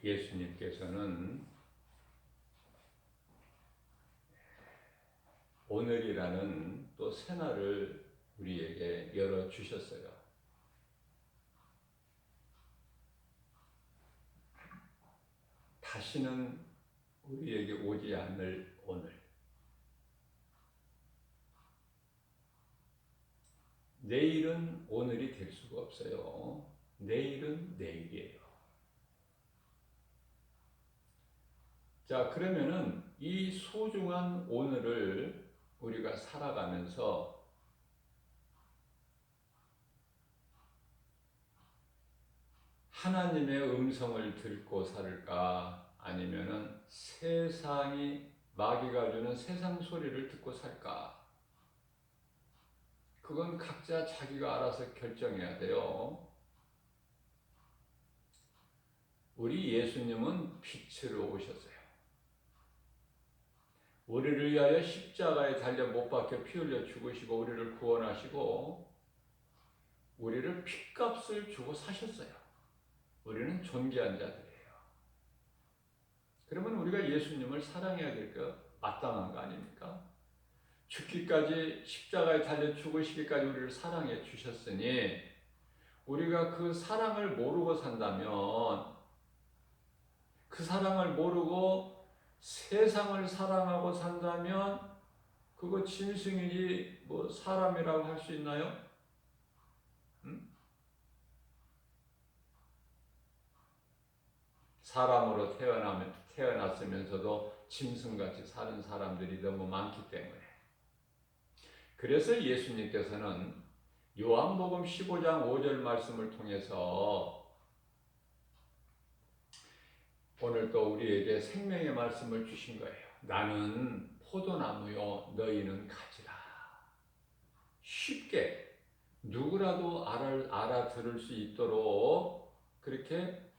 예수님께서는 오늘이라는 또 새날을 우리에게 열어주셨어요. 다시는 우리에게 오지 않을 오늘. 내일은 오늘이 될 수가 없어요. 내일은 내일이에요. 자, 그러면은 이 소중한 오늘을 우리가 살아가면서 하나님의 음성을 듣고 살까? 아니면은 세상이 마귀가 주는 세상 소리를 듣고 살까? 그건 각자 자기가 알아서 결정해야 돼요. 우리 예수님은 빛으로 오셨어요. 우리를 위하여 십자가에 달려 못 박혀 피 흘려 죽으시고 우리를 구원하시고 우리를 핏값을 주고 사셨어요. 우리는 존귀한 자들이에요. 그러면 우리가 예수님을 사랑해야 될 거 마땅한 거 아닙니까? 죽기까지 십자가에 달려 죽으시기까지 우리를 사랑해 주셨으니 우리가 그 사랑을 모르고 산다면, 그 사랑을 모르고 세상을 사랑하고 산다면 그거 짐승이지 뭐 사람이라고 할 수 있나요? 사람으로 태어났으면서도 짐승같이 사는 사람들이 너무 많기 때문에. 그래서 예수님께서는 요한복음 15장 5절 말씀을 통해서 오늘 또 우리에게 생명의 말씀을 주신 거예요. 나는 포도나무요 너희는 가지라. 쉽게 누구라도 알아들을 수 있도록 그렇게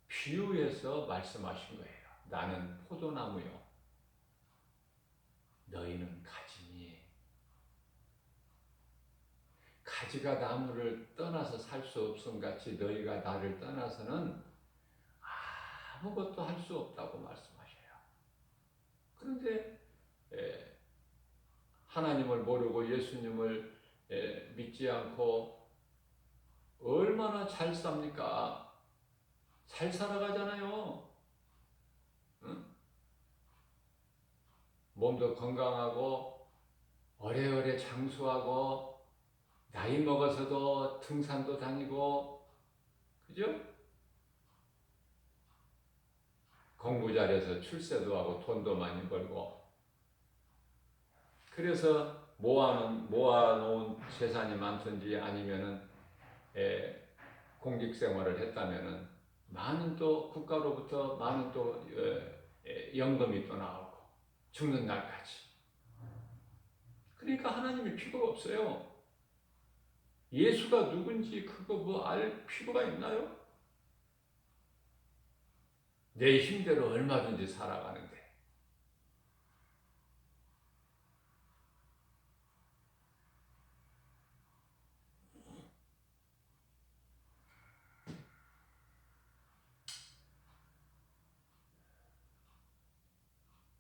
비유해서 말씀하신 거예요. 나는 포도나무요 너희는 가지니. 가지가 나무를 떠나서 살 수 없음 같이 너희가 나를 떠나서는 아무것도 할 수 없다고 말씀하셔요. 그런데 하나님을 모르고 예수님을 믿지 않고 얼마나 잘 삽니까? 잘 살아가잖아요. 응? 몸도 건강하고 오래오래 장수하고 나이 먹어서도 등산도 다니고, 그죠? 공부 잘해서 출세도 하고 돈도 많이 벌고. 그래서 모아놓은 재산이 많든지 아니면은 공직 생활을 했다면은 많은 또 국가로부터 많은 또 연금이 또 나오고 죽는 날까지. 그러니까 하나님이 필요가 없어요. 예수가 누군지 그거 뭐 알 필요가 있나요? 내 힘대로 얼마든지 살아가는데.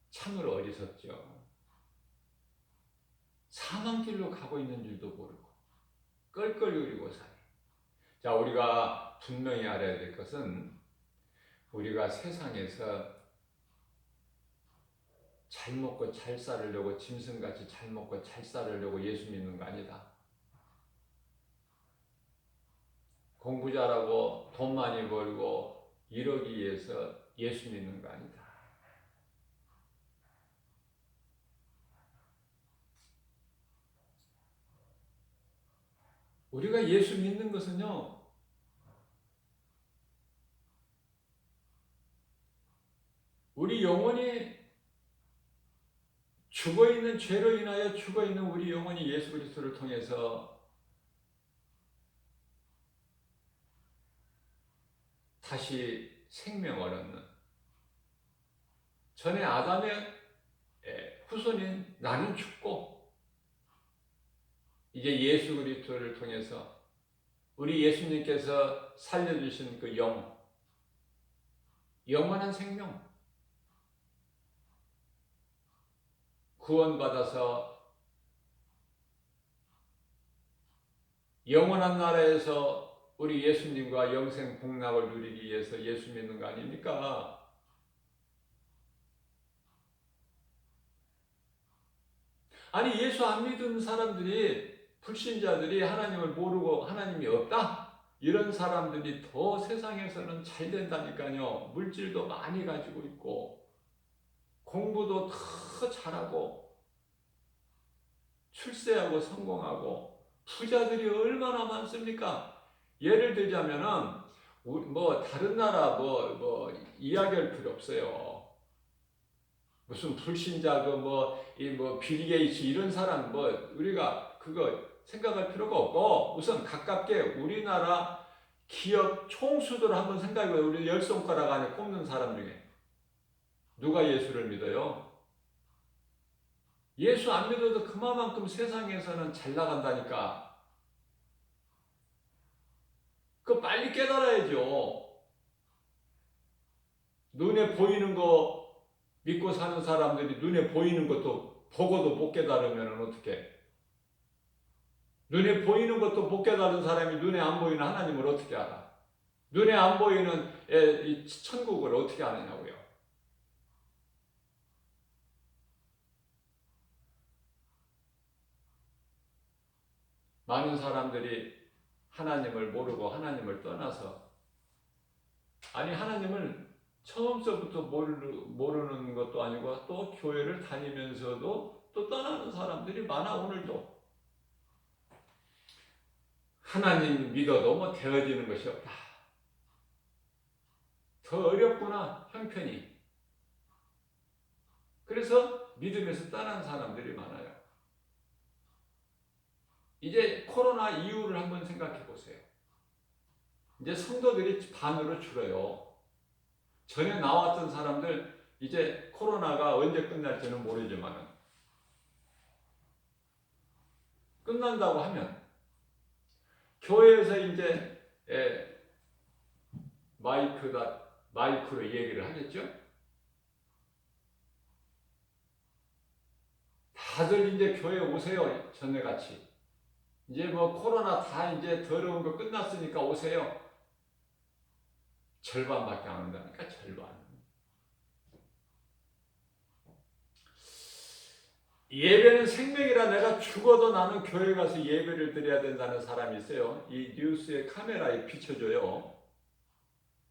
참으로 어리석죠. 사망길로 가고 있는 줄도 모르고 껄껄거리고 사니. 자, 우리가 분명히 알아야 될 것은 우리가 세상에서 잘 먹고 잘 살으려고 짐승같이 잘 먹고 잘 살으려고 예수 믿는 거 아니다. 공부 잘하고 돈 많이 벌고 이러기 위해서 예수 믿는 거 아니다. 우리가 예수 믿는 것은요, 우리 영혼이 죽어있는 죄로 인하여 죽어있는 우리 영혼이 예수 그리스도를 통해서 다시 생명을 얻는, 전에 아담의 후손인 나는 죽고 이제 예수 그리스도를 통해서 우리 예수님께서 살려주신 그 영, 영원한 생명, 구원받아서 영원한 나라에서 우리 예수님과 영생 복락을 누리기 위해서 예수 믿는 거 아닙니까? 아니 예수 안 믿은 사람들이, 불신자들이 하나님을 모르고 하나님이 없다? 이런 사람들이 더 세상에서는 잘 된다니까요. 물질도 많이 가지고 있고 공부도 더 잘하고 출세하고 성공하고 부자들이 얼마나 많습니까? 예를 들자면은 뭐 다른 나라 뭐 이야기할 필요 없어요. 무슨 불신자 빌 게이츠 이런 사람 우리가 그거 생각할 필요가 없고, 우선 가깝게 우리나라 기업 총수들 한번 생각해봐요. 우리 열 손가락 안에 꼽는 사람 중에 누가 예수를 믿어요? 예수 안 믿어도 그만큼 세상에서는 잘 나간다니까. 그거 빨리 깨달아야죠. 눈에 보이는 거 믿고 사는 사람들이 눈에 보이는 것도 보고도 못 깨달으면 어떡해? 눈에 보이는 것도 못 깨달은 사람이 눈에 안 보이는 하나님을 어떻게 알아? 눈에 안 보이는 이 천국을 어떻게 아느냐고요? 많은 사람들이 하나님을 모르고 하나님을 떠나서, 아니 하나님을 처음서부터 모르는 것도 아니고 또 교회를 다니면서도 또 떠나는 사람들이 많아. 오늘도 하나님 믿어도 뭐 되어지는 것이 없다. 더 어렵구나 형편이. 그래서 믿음에서 떠난 사람들이 많아요. 이제 코로나 이후를 한번 생각해 보세요. 이제 성도들이 반으로 줄어요. 전에 나왔던 사람들 이제 코로나가 언제 끝날지는 모르지만 끝난다고 하면 교회에서 이제 마이크로 얘기를 하겠죠. 다들 이제 교회 오세요. 전에같이. 이제 뭐 코로나 다 이제 더러운 거 끝났으니까 오세요. 절반밖에 안 온다니까. 절반. 예배는 생명이라, 내가 죽어도 나는 교회 가서 예배를 드려야 된다는 사람이 있어요. 이 뉴스의 카메라에 비춰줘요.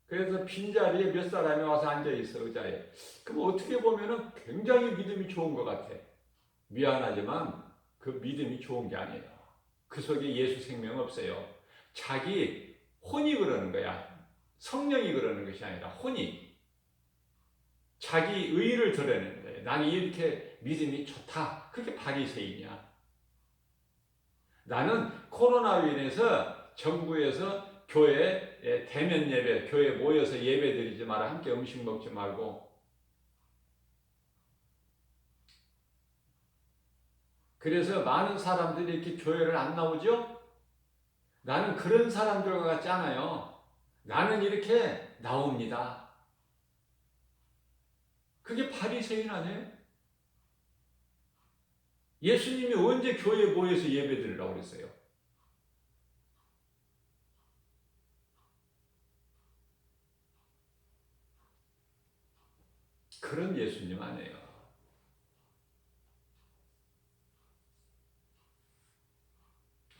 그래서 빈자리에 몇 사람이 와서 앉아있어, 의자에. 그럼 어떻게 보면은 굉장히 믿음이 좋은 것 같아. 미안하지만 그 믿음이 좋은 게 아니에요. 그 속에 예수 생명 없어요. 자기 혼이 그러는 거야. 성령이 그러는 것이 아니라 혼이. 자기 의를 드러내는 거예요. 나는 이렇게 믿음이 좋다. 그게 바리새인이야. 나는 코로나로 인해서 정부에서 교회 대면 예배, 교회 모여서 예배 드리지 마라. 함께 음식 먹지 말고. 그래서 많은 사람들이 이렇게 교회를 안 나오죠? 나는 그런 사람들과 같지 않아요. 나는 이렇게 나옵니다. 그게 바리새인 아니에요? 예수님이 언제 교회에 모여서 예배 드리라고 그랬어요? 그런 예수님 아니에요.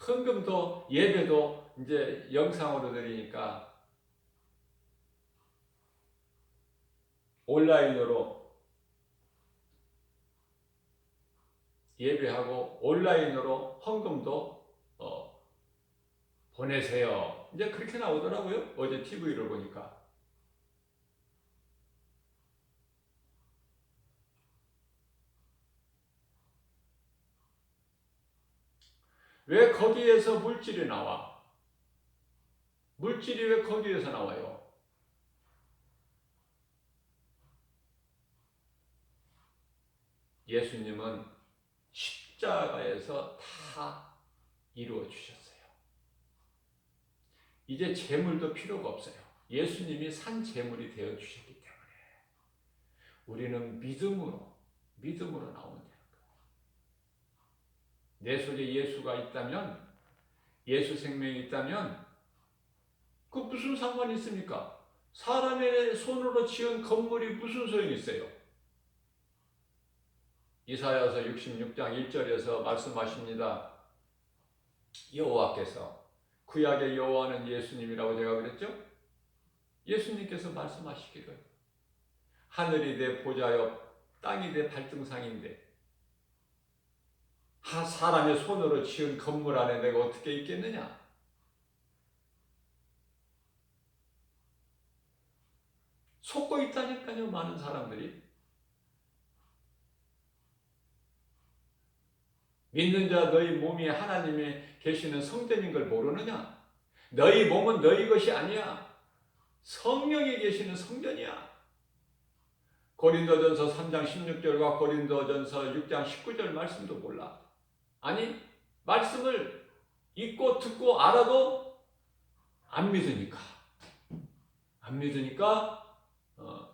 헌금도 예배도 이제 영상으로 드리니까 온라인으로 예배하고 온라인으로 헌금도 보내세요. 이제 그렇게 나오더라고요. 어제 TV를 보니까. 왜 거기에서 물질이 나와? 물질이 왜 거기에서 나와요? 예수님은 십자가에서 다 이루어 주셨어요. 이제 재물도 필요가 없어요. 예수님이 산 재물이 되어 주셨기 때문에. 우리는 믿음으로 나오면 되는 거예요. 내 속에 예수가 있다면, 예수 생명이 있다면 그 무슨 상관이 있습니까? 사람의 손으로 지은 건물이 무슨 소용이 있어요? 이사야서 66장 1절에서 말씀하십니다. 여호와께서, 구약의 여호와는 예수님이라고 제가 그랬죠? 예수님께서 말씀하시기를 하늘이 내 보좌여 땅이 내 발등상인데 사람의 손으로 지은 건물 안에 내가 어떻게 있겠느냐? 속고 있다니까요, 많은 사람들이. 믿는 자 너희 몸이 하나님이 계시는 성전인 걸 모르느냐? 너희 몸은 너희 것이 아니야. 성령이 계시는 성전이야. 고린도전서 3장 16절과 고린도전서 6장 19절 말씀도 몰라. 아니, 말씀을 읽고 듣고 알아도 안 믿으니까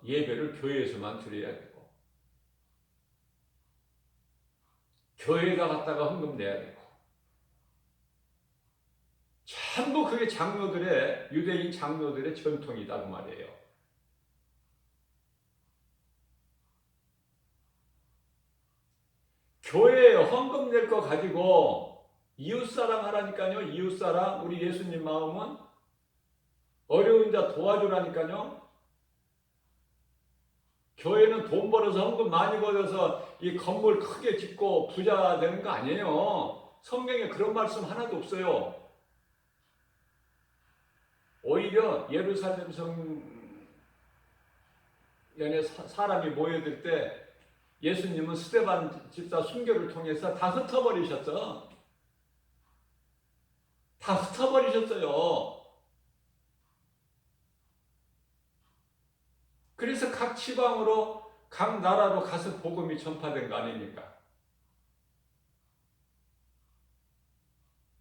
예배를 교회에서만 드려야 되고, 교회에다 갖다가 헌금 내야 되고, 전부 그게 유대인 장로들의 전통이다 그 말이에요. 교회에 헌금 낼 거 가지고 이웃사랑 하라니까요. 이웃사랑. 우리 예수님 마음은 어려운 자 도와주라니까요. 교회는 돈 벌어서 헌금 많이 벌어서 이 건물 크게 짓고 부자 되는 거 아니에요. 성경에 그런 말씀 하나도 없어요. 오히려 예루살렘 성전에 사람이 모여들 때 예수님은 스데반 집사 순교를 통해서 다 흩어버리셨어. 다 흩어버리셨어요. 그래서 각 지방으로, 각 나라로 가서 복음이 전파된 거 아닙니까?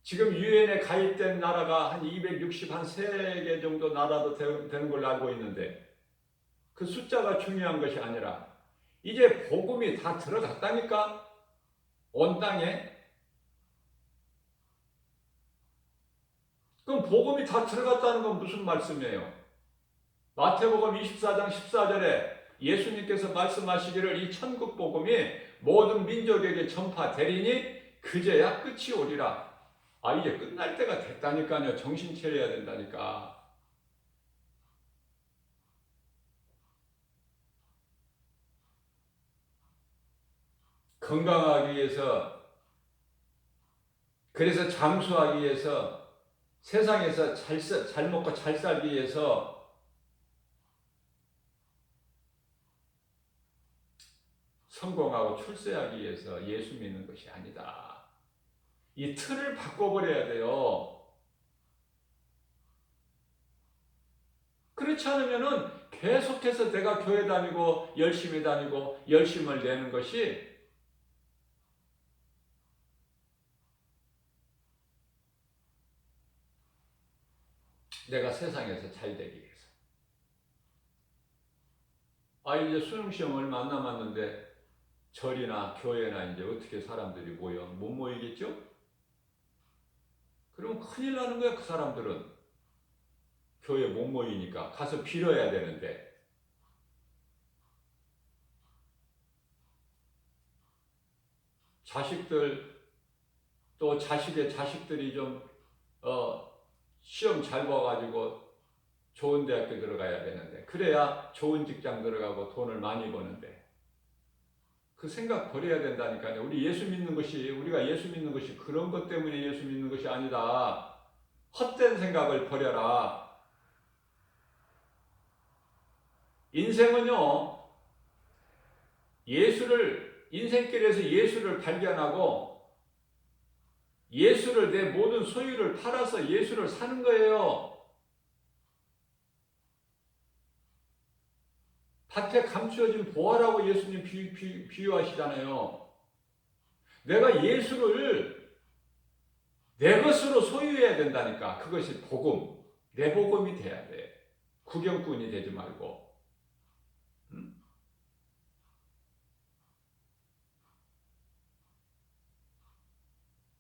지금 유엔에 가입된 나라가 한 263개 정도 나라도 되는 걸로 알고 있는데, 그 숫자가 중요한 것이 아니라 이제 복음이 다 들어갔다니까? 온 땅에. 그럼 복음이 다 들어갔다는 건 무슨 말씀이에요? 마태복음 24장 14절에 예수님께서 말씀하시기를 이 천국 복음이 모든 민족에게 전파되리니 그제야 끝이 오리라. 이제 끝날 때가 됐다니까요. 정신 차려야 된다니까. 건강하기 위해서, 그래서 장수하기 위해서, 세상에서 잘 먹고 잘 살기 위해서 성공하고 출세하기 위해서 예수 믿는 것이 아니다. 이 틀을 바꿔버려야 돼요. 그렇지 않으면은 계속해서 내가 교회 다니고 열심히 다니고 열심을 내는 것이 내가 세상에서 잘 되기 위해서. 이제 수능시험 얼마 안 남았는데 절이나 교회나 이제 어떻게 사람들이 모여? 못 모이겠죠? 그러면 큰일 나는 거야, 그 사람들은. 교회 못 모이니까 가서 빌어야 되는데. 자식들, 또 자식의 자식들이 좀 시험 잘 봐가지고 좋은 대학교 들어가야 되는데, 그래야 좋은 직장 들어가고 돈을 많이 버는데, 그 생각 버려야 된다니까요. 우리가 예수 믿는 것이 그런 것 때문에 예수 믿는 것이 아니다. 헛된 생각을 버려라. 인생은요, 인생길에서 예수를 발견하고 예수를, 내 모든 소유를 팔아서 예수를 사는 거예요. 밭에 감추어진 보화라고 예수님 비유하시잖아요. 내가 예수를 내 것으로 소유해야 된다니까. 그것이 복음, 내 복음이 돼야 돼. 구경꾼이 되지 말고.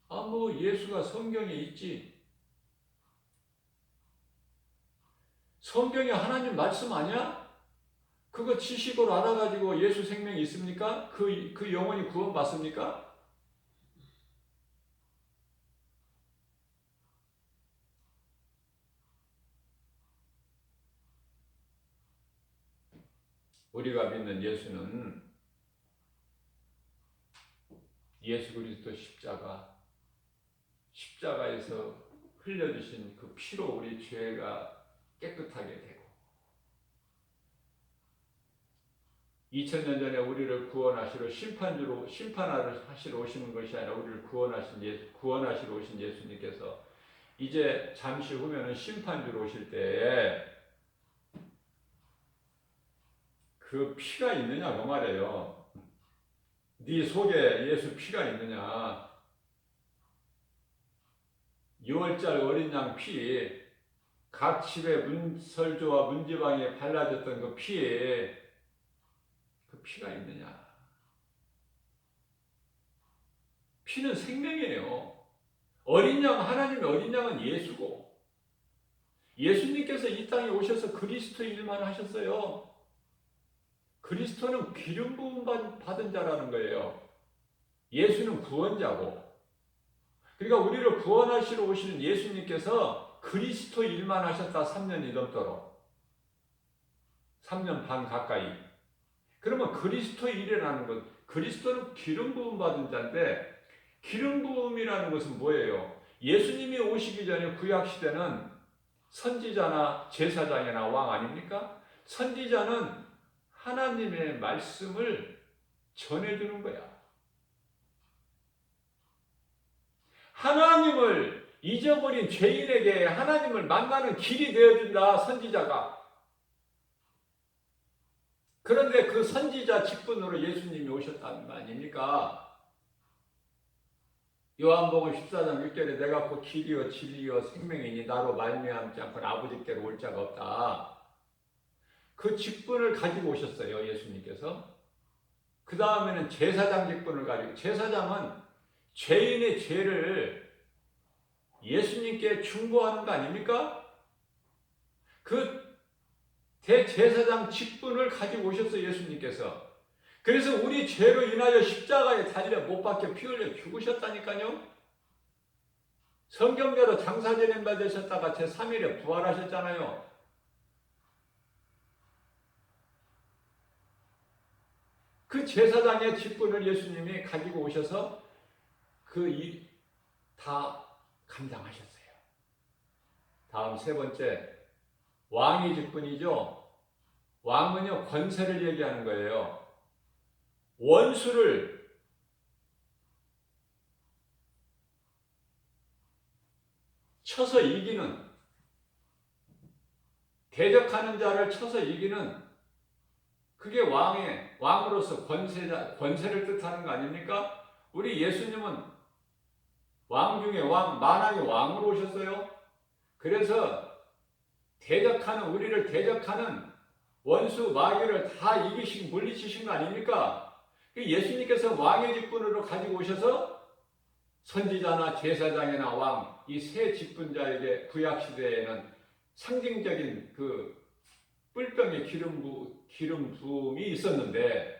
뭐 예수가 성경에 있지. 성경에 하나님 말씀 아니야? 그거 지식으로 알아가지고 예수 생명이 있습니까? 그 영혼이 구원받습니까? 우리가 믿는 예수는 예수 그리스도 십자가에서 흘려주신 그 피로 우리 죄가 깨끗하게 되고 2000년 전에 우리를 구원하시러 심판하시러 오시는 것이 아니라 우리를 구원하시러 오신 예수님께서 이제 잠시 후면은 심판주로 오실 때에 그 피가 있느냐 그 말이에요. 네 속에 예수 피가 있느냐. 6월절 어린 양 피, 각 집의 문설주와 문지방에 발라졌던 그 피에 그 피가 있느냐. 피는 생명이에요. 하나님의 어린 양은 예수고 예수님께서 이 땅에 오셔서 그리스도 일만 하셨어요. 그리스도는 기름 부음 받은 자라는 거예요. 예수는 구원자고. 그러니까 우리를 구원하시러 오시는 예수님께서 그리스도 일만 하셨다. 3년이 넘도록. 3년 반 가까이. 그러면 그리스도 일이라는 것, 그리스도는 기름 부음 받은 자인데 기름 부음이라는 것은 뭐예요? 예수님이 오시기 전에 구약 시대는 선지자나 제사장이나 왕 아닙니까? 선지자는 하나님의 말씀을 전해주는 거야. 하나님을 잊어버린 죄인에게 하나님을 만나는 길이 되어준다, 선지자가. 그런데 그 선지자 직분으로 예수님이 오셨다는 거 아닙니까? 요한복음 14장 6절에 내가 곧 길이요 진리요 생명이니 나로 말미암지 않고는 아버지께로 올 자가 없다. 그 직분을 가지고 오셨어요, 예수님께서. 그 다음에는 제사장 직분을 가지고, 제사장은 죄인의 죄를 예수님께 중보하는 거 아닙니까? 그 대제사장 직분을 가지고 오셨어요, 예수님께서. 그래서 우리 죄로 인하여 십자가에 달려 못 박혀 피 흘려 죽으셨다니까요. 성경대로 장사제는 받으셨다가 제3일에 부활하셨잖아요. 그 제사장의 직분을 예수님이 가지고 오셔서 그 일 다 감당하셨어요. 다음 세 번째, 왕의 직분이죠. 왕은요, 권세를 얘기하는 거예요. 원수를 쳐서 이기는, 대적하는 자를 쳐서 이기는, 그게 왕으로서 권세를 뜻하는 거 아닙니까? 우리 예수님은 왕 중에 만왕의 왕으로 오셨어요. 그래서 우리를 대적하는 원수 마귀를 다 물리치신 거 아닙니까? 예수님께서 왕의 직분으로 가지고 오셔서 선지자나 제사장이나 왕, 이 세 직분자에게 구약시대에는 상징적인 그 뿔병의 기름 부음이 있었는데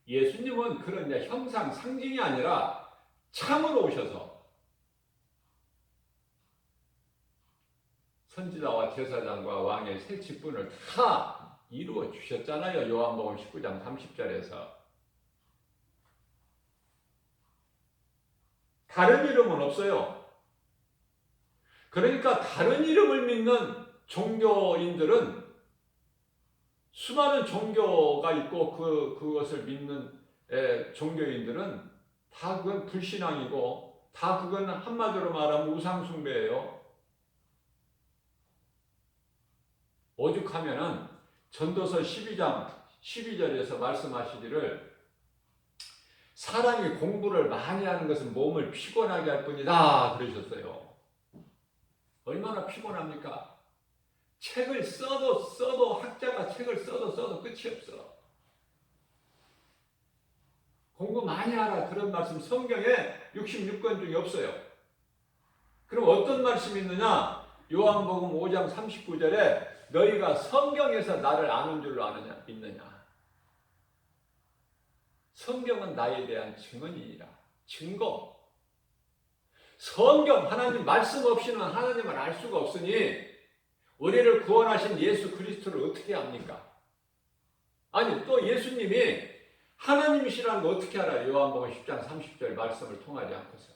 예수님은 그런 형상, 상징이 아니라 참으로 오셔서 선지자와 제사장과 왕의 세 직분을 다 이루어 주셨잖아요. 요한복음 19장 30절에서. 다른 이름은 없어요. 그러니까 다른 이름을 믿는 종교인들은 수많은 종교가 있고 그것을 믿는 종교인들은 다 그건 불신앙이고 다 그건 한마디로 말하면 우상숭배예요. 오죽하면은 전도서 12장 12절에서 말씀하시기를 사람이 공부를 많이 하는 것은 몸을 피곤하게 할 뿐이다 그러셨어요. 얼마나 피곤합니까? 책을 써도 학자가 책을 써도 끝이 없어. 공부 많이 많이 하라 그런 말씀 성경에 66권 중에 없어요. 그럼 어떤 말씀이 있느냐? 요한복음 5장 39절에 너희가 성경에서 나를 아는 줄로 아느냐 믿느냐. 성경은 나에 대한 증언이니라. 증거. 성경 하나님 말씀 없이는 하나님을 알 수가 없으니 우리를 구원하신 예수 그리스도를 어떻게 압니까? 아니 또 예수님이 하나님이시라는 거 어떻게 알아요? 요한복음 10장 30절 말씀을 통하지 않고서.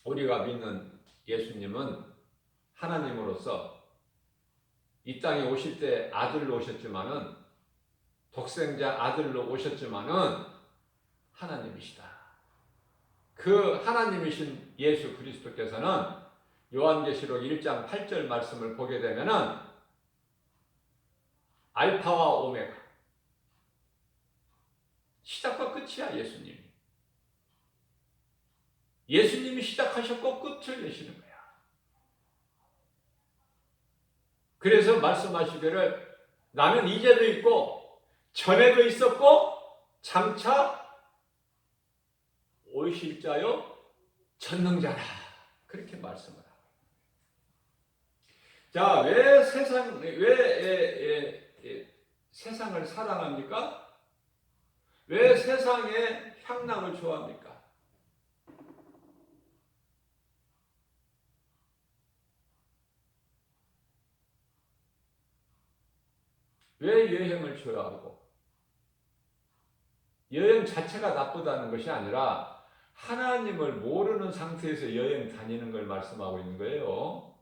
우리가 믿는 예수님은 하나님으로서 이 땅에 오실 때 아들로 오셨지만은 독생자 아들로 오셨지만은 하나님이시다. 그 하나님이신 예수 그리스도께서는 요한계시록 1장 8절 말씀을 보게 되면은 알파와 오메가 시작과 끝이야. 예수님이 시작하셨고 끝을 내시는 거야. 그래서 말씀하시기를 나는 이제도 있고 전에도 있었고 장차 오실 자요 전능자라 그렇게 말씀을 하고. 자, 왜 세상을 사랑합니까? 왜 세상의 향락을 좋아합니까? 왜 여행을 좋아하고? 여행 자체가 나쁘다는 것이 아니라 하나님을 모르는 상태에서 여행 다니는 걸 말씀하고 있는 거예요.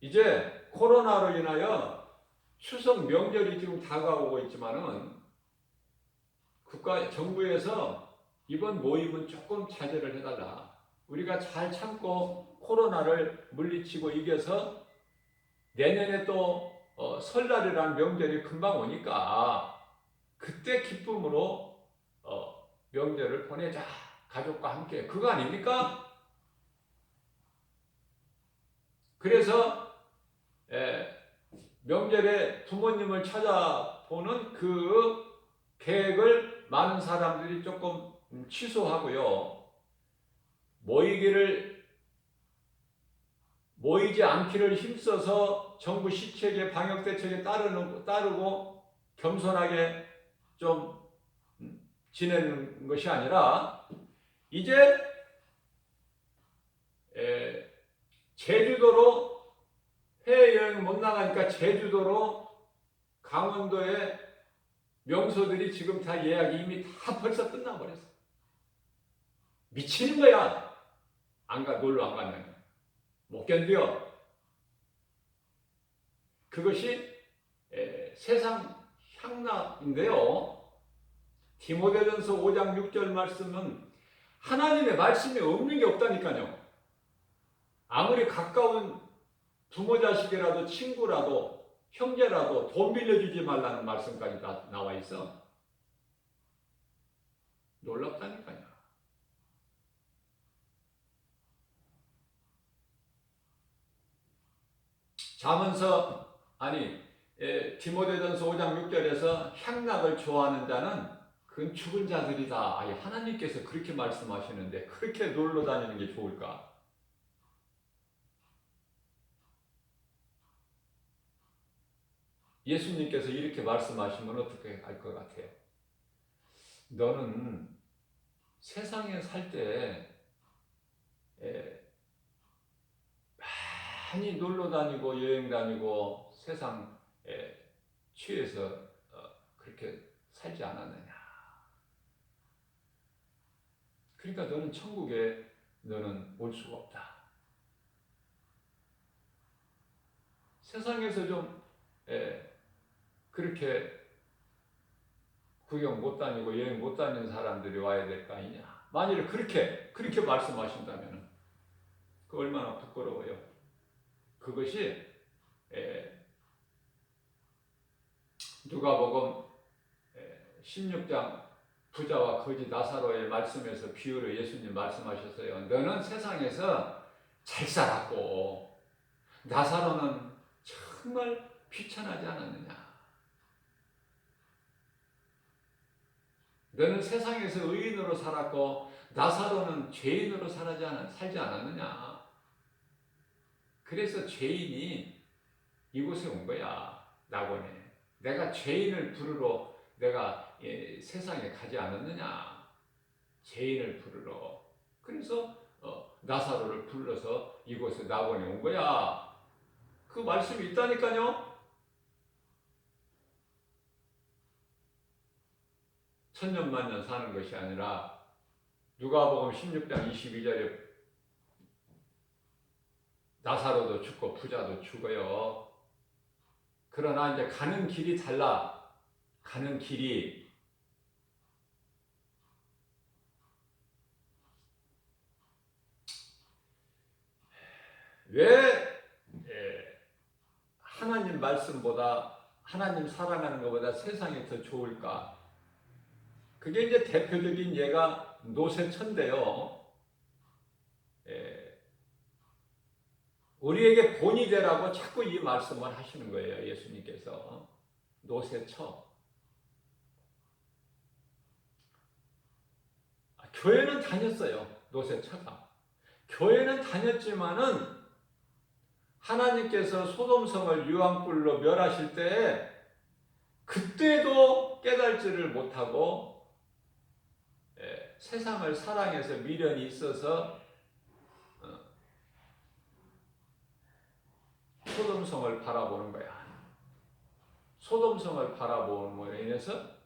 이제 코로나로 인하여 추석 명절이 지금 다가오고 있지만은 정부에서 이번 모임은 조금 자제를 해달라. 우리가 잘 참고 코로나를 물리치고 이겨서 내년에 또 설날이라는 명절이 금방 오니까 그때 기쁨으로 명절을 보내자. 가족과 함께. 그거 아닙니까? 그래서 명절에 부모님을 찾아보는 그 계획을 많은 사람들이 조금 취소하고요. 모이지 않기를 힘써서 정부 시책에 방역 대책에 따르고 겸손하게 좀 지내는 것이 아니라 이제 제주도로 해외여행 못 나가니까 제주도로 강원도에 명소들이 지금 다 예약이 이미 다 벌써 끝나버렸어. 미치는 거야. 놀러 안 가면. 못 견뎌. 그것이 세상 향락인데요. 디모데전서 5장 6절 말씀은 하나님의 말씀이 없는 게 없다니까요. 아무리 가까운 부모 자식이라도 친구라도 형제라도 돈 빌려주지 말라는 말씀까지 나와 있어. 놀랍다니까요. 디모데전서 5장 6절에서 향락을 좋아하는 자는 그건 죽은 자들이다. 하나님께서 그렇게 말씀하시는데 그렇게 놀러 다니는 게 좋을까? 예수님께서 이렇게 말씀하시면 어떻게 할 것 같아요? 너는 세상에 살 때 많이 놀러 다니고 여행 다니고 세상에 취해서 그렇게 살지 않았느냐. 그러니까 너는 천국에 올 수가 없다. 세상에서 좀 그렇게 구경 못 다니고 여행 못 다니는 사람들이 와야 될 거 아니냐. 만일 그렇게 말씀하신다면 그 얼마나 부끄러워요. 그것이 누가복음 16장 부자와 거지 나사로의 말씀에서 비유로 예수님 말씀하셨어요. 너는 세상에서 잘 살았고 나사로는 정말 귀찮아하지 않았느냐? 너는 세상에서 의인으로 살았고 나사로는 죄인으로 살지 않았느냐? 그래서 죄인이 이곳에 온 거야. 낙원에. 내가 죄인을 부르러 내가 세상에 가지 않았느냐? 죄인을 부르러. 그래서 나사로를 불러서 이곳에 낙원에 온 거야. 그 말씀이 있다니까요. 천년만년 사는 것이 아니라 누가복음 16장 22절에 나사로도 죽고 부자도 죽어요. 그러나 이제 가는 길이 달라. 가는 길이 왜 하나님 말씀보다 하나님 사랑하는 것보다 세상이 더 좋을까? 그게 이제 대표적인 예가 노세천인데요. 우리에게 본이 되라고 자꾸 이 말씀을 하시는 거예요. 예수님께서. 노세처. 교회는 다녔어요. 노세처가. 교회는 다녔지만은 하나님께서 소돔성을 유황불로 멸하실 때 그때도 깨달지를 못하고 세상을 사랑해서 미련이 있어서 소돔성을 바라보는 거야. 소돔성을 바라보는 것에 인해서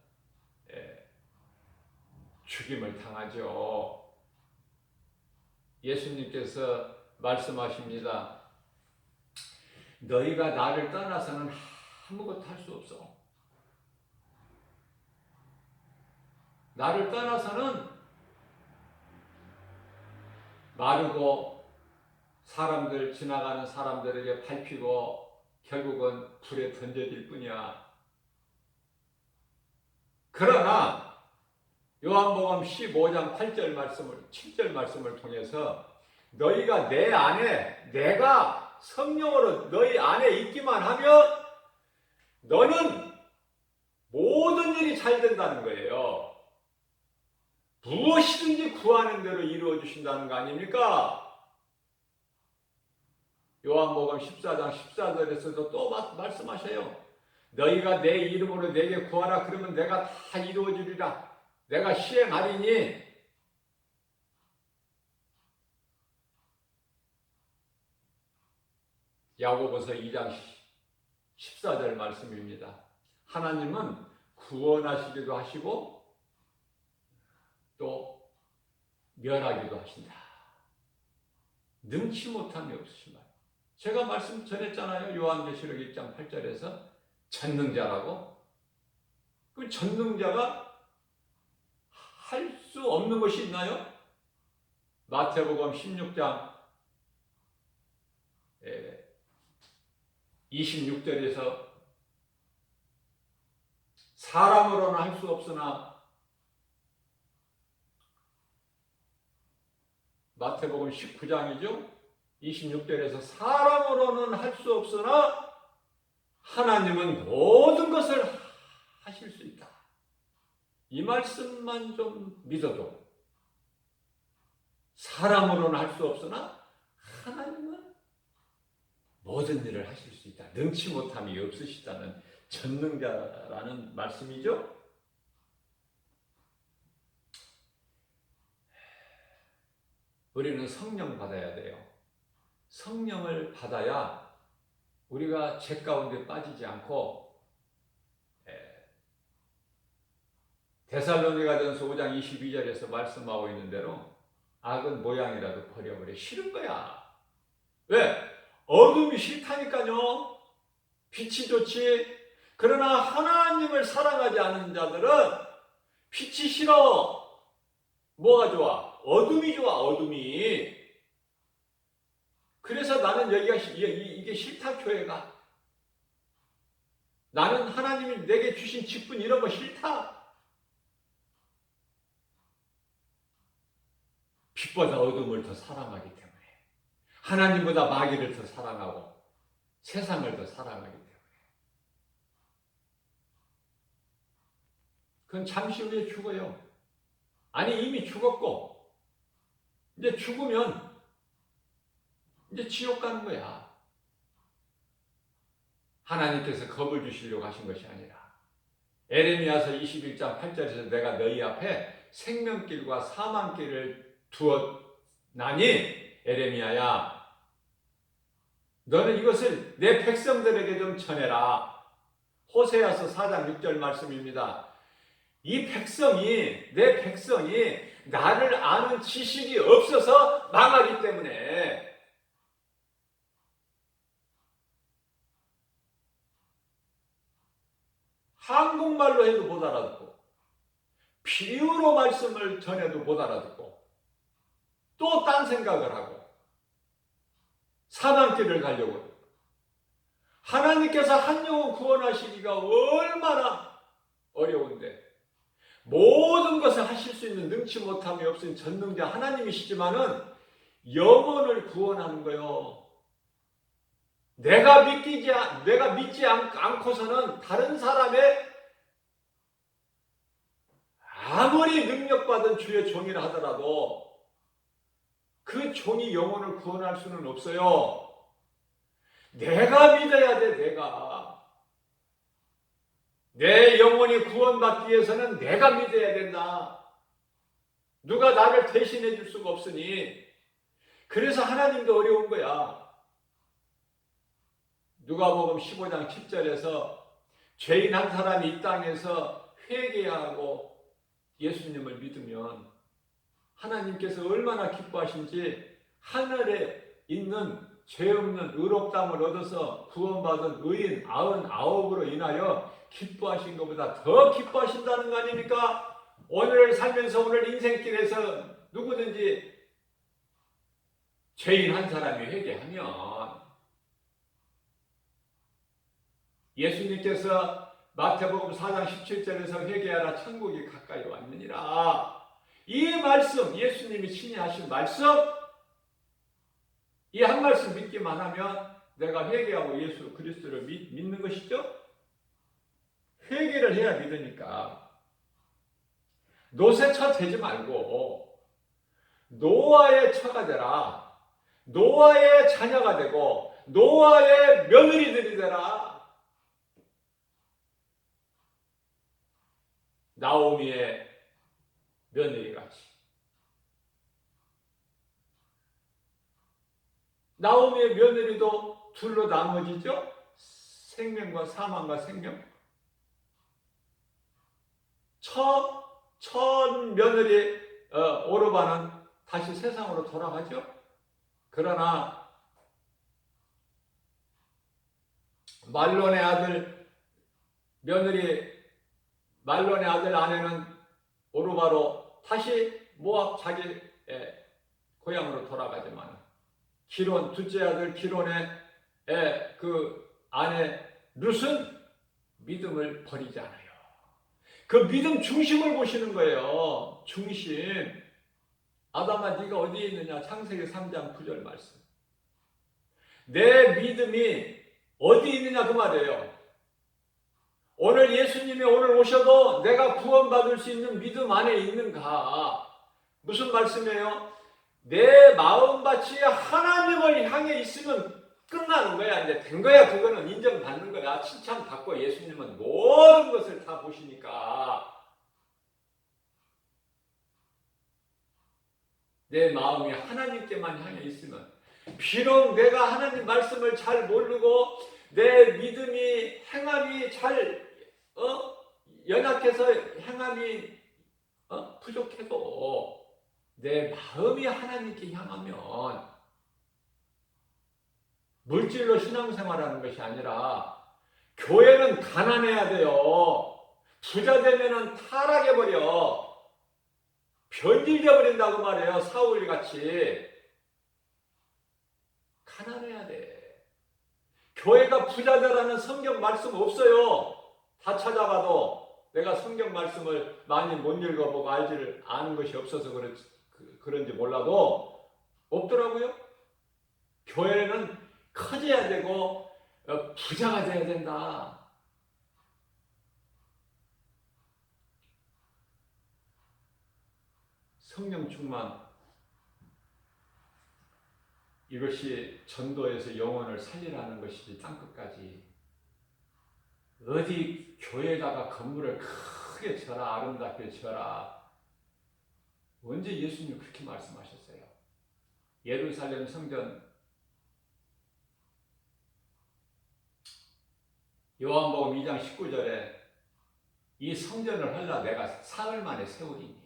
죽임을 당하죠. 예수님께서 말씀하십니다. 너희가 나를 떠나서는 아무것도 할 수 없어. 나를 떠나서는 마르고 사람들 지나가는 사람들에게 밟히고 결국은 불에 던져질 뿐이야. 그러나 요한복음 15장 8절 말씀을 7절 말씀을 통해서 너희가 내 안에 내가 성령으로 너희 안에 있기만 하면 너는 모든 일이 잘 된다는 거예요. 무엇이든지 구하는 대로 이루어 주신다는 거 아닙니까? 요한복음 14장 14절에서도 또 말씀하셔요. 너희가 내 이름으로 내게 구하라 그러면 내가 다 이루어 주리라. 내가 시행하리니. 야고보서 2장 14절 말씀입니다. 하나님은 구원하시기도 하시고 또 멸하기도 하신다. 능치 못함이 없으신 말. 제가 말씀 전했잖아요. 요한계시록 1장 8절에서 전능자라고. 그 전능자가 할 수 없는 것이 있나요? 마태복음 16장 26절에서 사람으로는 할 수 없으나 마태복음 19장이죠. 26절에서 사람으로는 할 수 없으나 하나님은 모든 것을 하실 수 있다. 이 말씀만 좀 믿어도 사람으로는 할 수 없으나 하나님은 모든 일을 하실 수 있다. 능치 못함이 없으시다는 전능자라는 말씀이죠. 우리는 성령 받아야 돼요. 성령을 받아야 우리가 죄 가운데 빠지지 않고 데살로니가전서 5장 22절에서 말씀하고 있는 대로 악은 모양이라도 버려버려. 싫은 거야. 왜? 어둠이 싫다니까요. 빛이 좋지. 그러나 하나님을 사랑하지 않는 자들은 빛이 싫어. 뭐가 좋아? 어둠이 좋아. 어둠이. 그래서 나는 여기가 이게 싫다. 교회가. 나는 하나님이 내게 주신 직분 이런 거 싫다. 빛보다 어둠을 더 사랑하기 때문에 하나님보다 마귀를 더 사랑하고 세상을 더 사랑하기 때문에. 그건 잠시 후에 죽어요. 아니 이미 죽었고 이제 죽으면 이제 지옥 가는 거야. 하나님께서 겁을 주시려고 하신 것이 아니라 에레미야서 21장 8절에서 내가 너희 앞에 생명길과 사망길을 두었나니 에레미야야 너는 이것을 내 백성들에게 좀 전해라. 호세아서 4장 6절 말씀입니다. 이 백성이 내 백성이 나를 아는 지식이 없어서 망하기 때문에 한국말로 해도 못 알아듣고 비유로 말씀을 전해도 못 알아듣고 또 딴 생각을 하고 사망길을 가려고 해요. 하나님께서 한 영혼 구원하시기가 얼마나 어려운데 모든 것을 하실 수 있는 능치 못함이 없으신 전능자 하나님이시지만은 영혼을 구원하는 거요. 내가 믿지 않고서는 다른 사람의 아무리 능력받은 주의 종이라 하더라도 그 종이 영혼을 구원할 수는 없어요. 내가 믿어야 돼, 내가. 내 영혼이 구원받기 위해서는 내가 믿어야 된다. 누가 나를 대신해 줄 수가 없으니. 그래서 하나님도 어려운 거야. 누가복음 15장 10절에서 죄인 한 사람이 이 땅에서 회개하고 예수님을 믿으면 하나님께서 얼마나 기뻐하신지 하늘에 있는 죄 없는 의롭다함을 얻어서 구원받은 의인 99으로 인하여 기뻐하신 것보다 더 기뻐하신다는 거 아닙니까? 오늘 살면서 오늘 인생길에서 누구든지 죄인 한 사람이 회개하면 예수님께서 마태복음 4장 17절에서 회개하라 천국이 가까이 왔느니라. 이 말씀, 예수님이 친히 하신 말씀, 이 한 말씀 믿기만 하면 내가 회개하고 예수 그리스도를 믿는 것이죠. 회개를 해야 믿으니까 노새처 되지 말고 노아의 처가 되라. 노아의 자녀가 되고 노아의 며느리들이 되라. 나오미의 며느리같이. 나오미의 며느리도 둘로 나눠지죠. 생명과 사망과 생명. 첫 며느리 오르바는 다시 세상으로 돌아가죠. 그러나 말론의 아들 아내는 오르바로 다시 모압 자기 고향으로 돌아가지만 기론 둘째 아들 기론의 그 아내 룻은 믿음을 버리지 않아요. 그 믿음 중심을 보시는 거예요. 중심. 아담아 네가 어디에 있느냐? 창세기 3장 9절 말씀. 내 믿음이 어디 있느냐 그 말이에요. 오늘 예수님이 오늘 오셔도 내가 구원받을 수 있는 믿음 안에 있는가? 무슨 말씀이에요? 내 마음밭이 하나님을 향해 있으면 끝나는 거야. 이제 된 거야. 그거는 인정받는 거야. 칭찬받고 예수님은 모든 것을 다 보시니까. 내 마음이 하나님께만 향해 있으면 비록 내가 하나님 말씀을 잘 모르고 내 믿음이 행함이 잘 연약해서 행함이 부족해도 내 마음이 하나님께 향하면 물질로 신앙생활하는 것이 아니라 교회는 가난해야 돼요. 부자 되면은 타락해버려. 변질되어 버린다고 말해요. 사울같이. 가난해야 돼. 교회가 부자 되라는 성경 말씀 없어요. 다 찾아봐도 내가 성경 말씀을 많이 못 읽어보고 아는 것이 없어서 그런지 몰라도 없더라고요. 교회는 커져야 되고 부자가 돼야 된다. 성령 충만, 이것이 전도에서 영혼을 살리라는 것이지 땅끝까지. 어디 교회에다가 건물을 크게 쳐라, 아름답게 쳐라. 언제 예수님 그렇게 말씀하셨어요? 예루살렘 성전, 요한복음 2장 19절에 이 성전을 헐라 내가 사흘 만에 세우리니.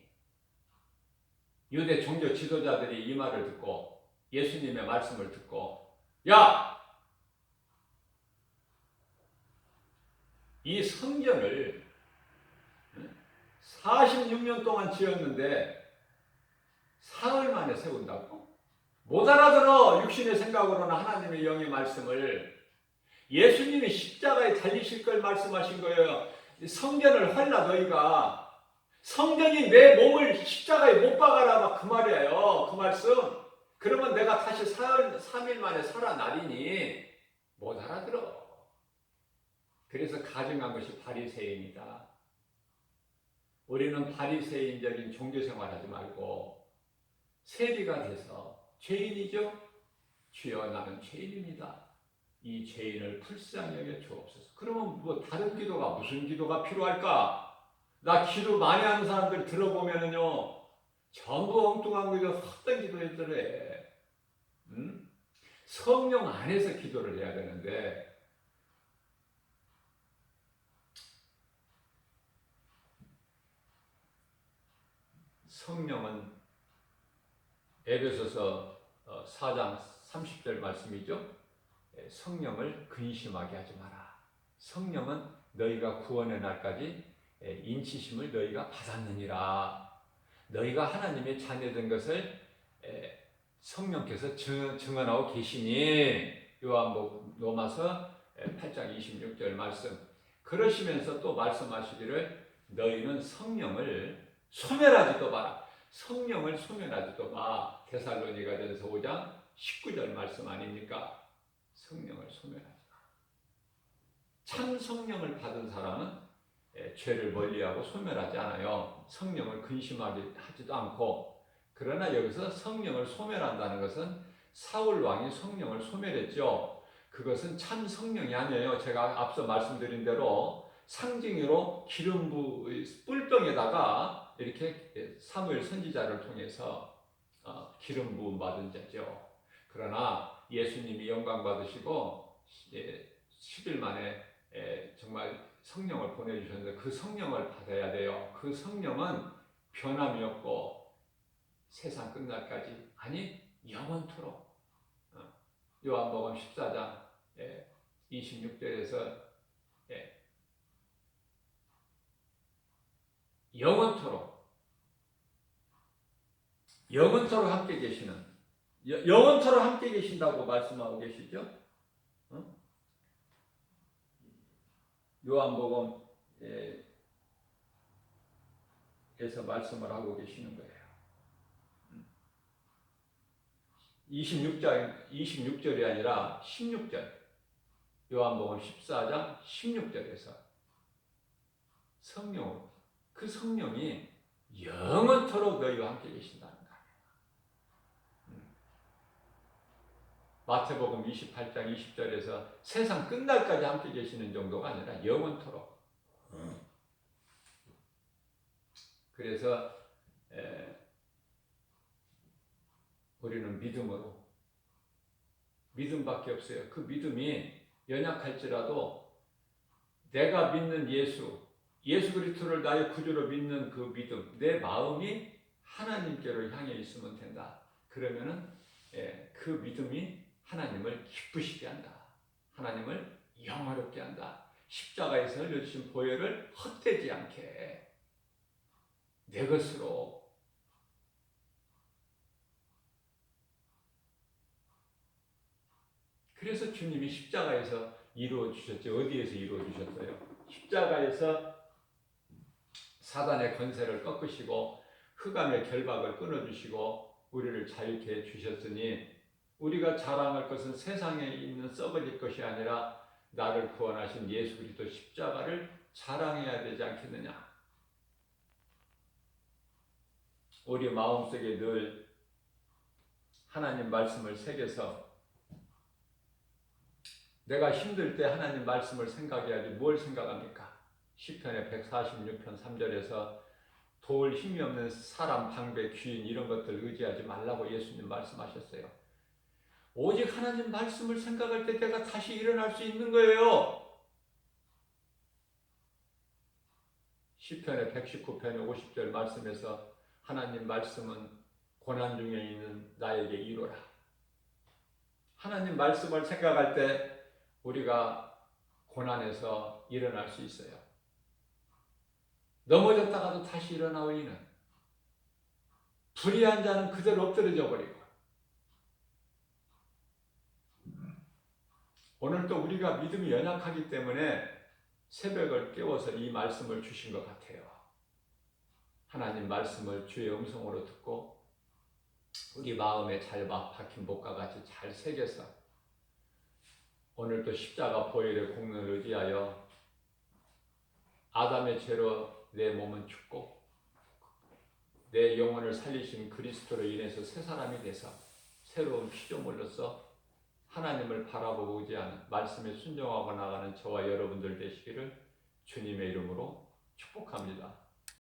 유대 종교 지도자들이 이 말을 듣고 예수님의 말씀을 듣고, 야! 이 성전을 46년 동안 지었는데 사흘 만에 세운다고? 못 알아들어. 육신의 생각으로는 하나님의 영의 말씀을. 예수님이 십자가에 달리실 걸 말씀하신 거예요. 성전을 헐라 너희가. 성전이 내 몸을 십자가에 못 박아라, 그 말이에요. 그 말씀. 그러면 내가 다시 3일 만에 살아나리니. 못 알아들어. 그래서 가증한 것이 바리새인이다. 우리는 바리새인적인 종교생활하지 말고 세리가 돼서 죄인이죠? 주여 나는 죄인입니다. 이 죄인을 불쌍히 여겨 주옵소서. 그러면 뭐 다른 기도가 무슨 기도가 필요할까? 나 기도 많이 하는 사람들 들어보면은요, 전부 엉뚱한 기도, 헛된 기도들 해. 성령 안에서 기도를 해야 되는데, 성령은 에베소서 4장 30절 말씀이죠. 성령을 근심하게 하지 마라. 성령은 너희가 구원의 날까지 인치심을 너희가 받았느니라. 너희가 하나님의 자녀된 것을 성령께서 증언하고 계시니. 요한복음 로마서 8장 26절 말씀. 그러시면서 또 말씀하시기를 너희는 성령을 소멸하지도 마라. 성령을 소멸하지도 마. 데살로니가전서 5장 19절 말씀 아닙니까? 성령을 소멸하지 마. 참 성령을 받은 사람은 죄를 멀리하고 소멸하지 않아요. 성령을 근심하지도 않고. 그러나 여기서 성령을 소멸한다는 것은 사울 왕이 성령을 소멸했죠. 그것은 참 성령이 아니에요. 제가 앞서 말씀드린 대로 상징으로 기름부 뿔병에다가 이렇게 사무엘 선지자를 통해서 기름 부음 받은 자죠. 그러나 예수님이 영광 받으시고 10일 만에 정말 성령을 보내주셨는데 그 성령을 받아야 돼요. 그 성령은 변함이 없고 세상 끝날까지, 아니 영원토록. 요한복음 14장 26절에서 영원토록 함께 계시는, 영원토록 함께 계신다고 말씀하고 계시죠. 요한복음 에서 말씀을 하고 계시는 거예요. 26절이 아니라 16절, 요한복음 14장 16절에서 성령, 그 성령이 영원토록 너희와 함께 계신다는 거예요. 마태복음 28장 20절에서 세상 끝날까지 함께 계시는 정도가 아니라 영원토록. 그래서 우리는 믿음밖에 없어요. 그 믿음이 연약할지라도 내가 믿는 예수 그리스도를 나의 구주로 믿는 그 믿음, 내 마음이 하나님께로 향해 있으면 된다. 그러면은 그 믿음이 하나님을 기쁘시게 한다. 하나님을 영화롭게 한다. 십자가에서 흘려주신 보혈을 헛되지 않게 내 것으로. 그래서 주님이 십자가에서 이루어 주셨죠. 어디에서 이루어 주셨어요? 십자가에서 사단의 권세를 꺾으시고 흑암의 결박을 끊어주시고 우리를 자유케 해주셨으니, 우리가 자랑할 것은 세상에 있는 썩어질 것이 아니라 나를 구원하신 예수 그리스도 십자가를 자랑해야 되지 않겠느냐. 우리 마음속에 늘 하나님 말씀을 새겨서 내가 힘들 때 하나님 말씀을 생각해야지 뭘 생각합니까? 시편의 146편 3절에서 도울 힘이 없는 사람, 방배, 귀인 이런 것들 의지하지 말라고 예수님 말씀하셨어요. 오직 하나님 말씀을 생각할 때 내가 다시 일어날 수 있는 거예요. 시편의 119편의 50절 말씀에서 하나님 말씀은 고난 중에 있는 나에게 이로라. 하나님 말씀을 생각할 때 우리가 고난에서 일어날 수 있어요. 넘어졌다가도 다시 일어나 우리는 불의한 자는 그대로 엎드려져 버리고 오늘도 우리가 믿음이 연약하기 때문에 새벽을 깨워서 이 말씀을 주신 것 같아요. 하나님 말씀을 주의 음성으로 듣고 우리 마음에 잘 박힌 못과 같이 잘 새겨서 오늘도 십자가 보혈의 공로를 의지하여 아담의 죄로 내 몸은 죽고 내 영혼을 살리신 그리스도로 인해서 새 사람이 돼서 새로운 피조물로서 하나님을 바라보고 의지하는 말씀에 순종하고 나가는 저와 여러분들 되시기를 주님의 이름으로 축복합니다.